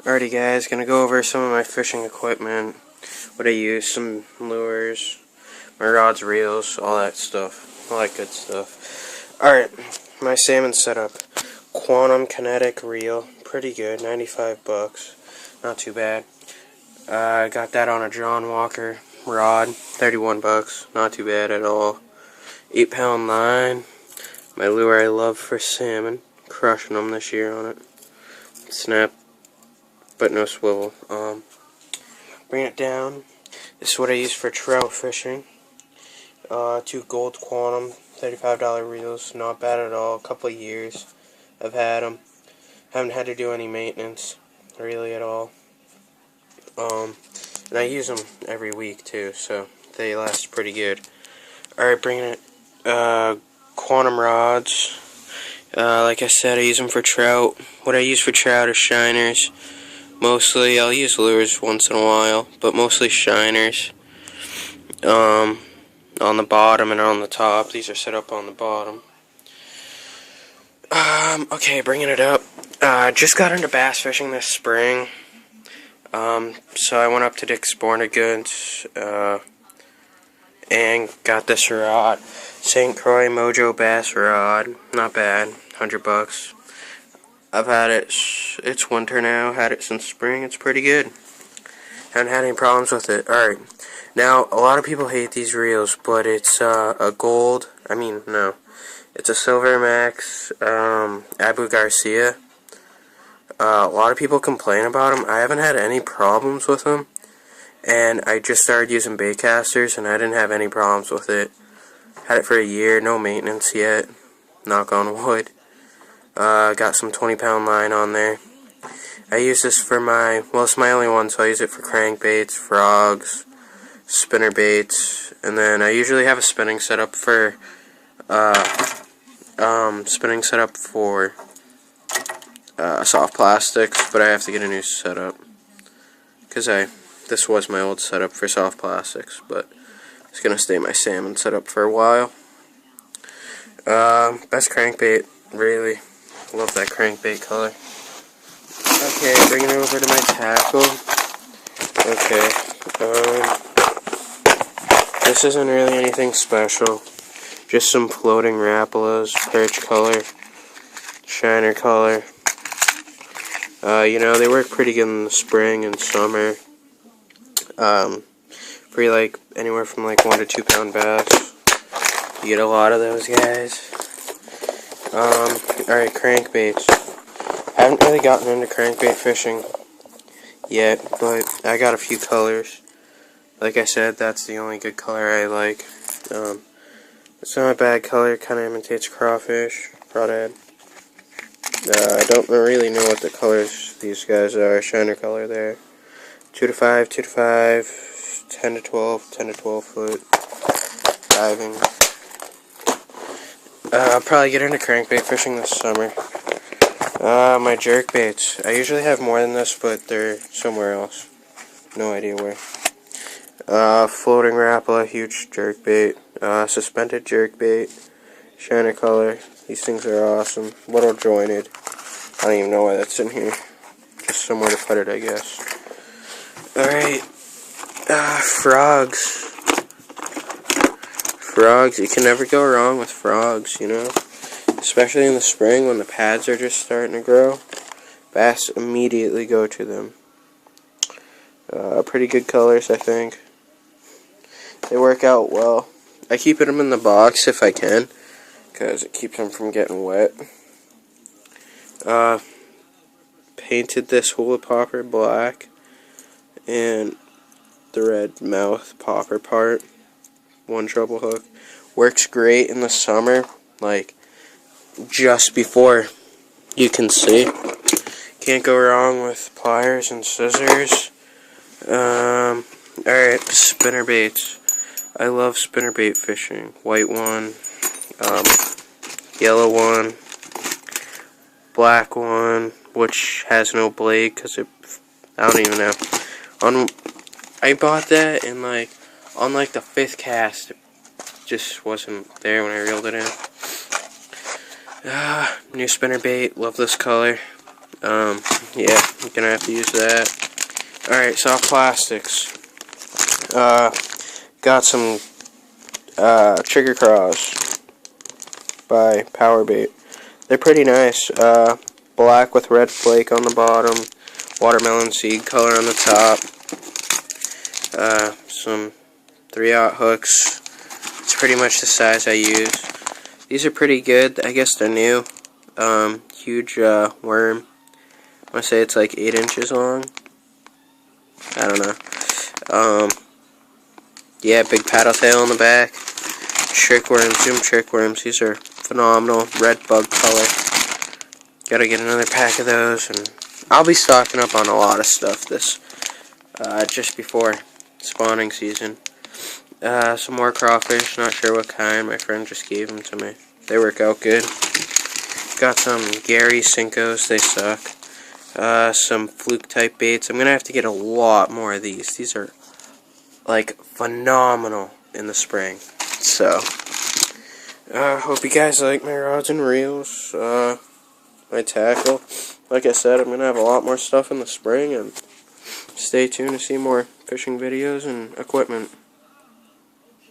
Alrighty guys, gonna go over some of my fishing equipment, what I use, some lures, my rods, reels, all that stuff, all that good stuff. Alright, my salmon setup, Quantum Kinetic reel, pretty good, 95 bucks, not too bad. I got that on a John Walker rod, 31 bucks, not too bad at all. 8-pound line, my lure I love for salmon, crushing them this year on it. Snap, but no swivel. Bring it down. This is what I use for trout fishing. 2 gold Quantum, $35 reels, not bad at all. A couple of years I've had them. Haven't had to do any maintenance, really at all. And I use them every week too, so they last pretty good. Alright, bringing it. Quantum rods. Like I said, I use them for trout. What I use for trout is shiners. Mostly, I'll use lures once in a while, but mostly shiners. On the bottom and on the top. These are set up on the bottom. Okay, bringing it up. Just got into bass fishing this spring. So I went up to Dick's Sporting Goods, and got this rod. St. Croix Mojo Bass rod. Not bad. 100 bucks. I've had it, it's winter now, had it since spring, it's pretty good. Haven't had any problems with it. Alright, now a lot of people hate these reels, but it's a gold, it's a Silver Max Abu Garcia. A lot of people complain about them. I haven't had any problems with them, and I just started using bait casters, and I didn't have any problems with it. Had it for a year, no maintenance yet, knock on wood. Got some 20-pound line on there. I use this for it's my only one, so I use it for crankbaits, frogs, spinner baits, and then I usually have a spinning setup for soft plastics, but I have to get a new setup because this was my old setup for soft plastics, but it's gonna stay my salmon setup for a while. Best crankbait, really. Love that crankbait color. Okay, bringing it over to my tackle. Okay, this isn't really anything special. Just some floating Rapalas, perch color, shiner color. They work pretty good in the spring and summer. For anywhere from 1 to 2 pound bass. You get a lot of those guys. Alright, crankbaits. Haven't really gotten into crankbait fishing yet, but I got a few colors. Like I said, that's the only good color I like. It's not a bad color, kind of imitates crawfish, crawdad. I don't really know what the colors these guys are. Shiner color there. 2 to 5, 2 to 5, 10 to 12, 10 to 12 foot. Diving. I'll probably get into crankbait fishing this summer. My jerk baits. I usually have more than this, but they're somewhere else. No idea where. Floating Rapala, huge jerk bait. Suspended jerk bait. Shiner color. These things are awesome. Little jointed. I don't even know why that's in here. Just somewhere to put it, I guess. Alright. Frogs. Frogs, you can never go wrong with frogs, especially in the spring when the pads are just starting to grow. Bass immediately go to them. Pretty good colors, I think. They work out well. I keep them in the box if I can, because it keeps them from getting wet. Painted this hula popper black and the red mouth popper part. 1 treble hook. Works great in the summer, just before you can see. Can't go wrong with pliers and scissors. Alright, spinner baits. I love spinnerbait fishing. White one, yellow one, black one, which has no blade because I don't even know. I bought that and on the 5th cast, it just wasn't there when I reeled it in. New spinnerbait, love this color. Yeah, I'm gonna have to use that. Alright, soft plastics. Got some trigger claws by Powerbait. They're pretty nice. Black with red flake on the bottom, watermelon seed color on the top. Some 3/0 hooks. It's pretty much the size I use. These are pretty good. I guess they're new. Huge worm. I want to say it's like 8 inches long. I don't know. Yeah, big paddle tail on the back. Trick worms, Zoom trick worms. These are phenomenal. Red bug color. Gotta get another pack of those, and I'll be stocking up on a lot of stuff this just before spawning season. Some more crawfish. Not sure what kind. My friend just gave them to me. They work out good. Got some Gary Cincos. They suck. Some fluke type baits. I'm gonna have to get a lot more of these. These are like phenomenal in the spring. So hope you guys like my rods and reels, my tackle. Like I said, I'm gonna have a lot more stuff in the spring, and stay tuned to see more fishing videos and equipment.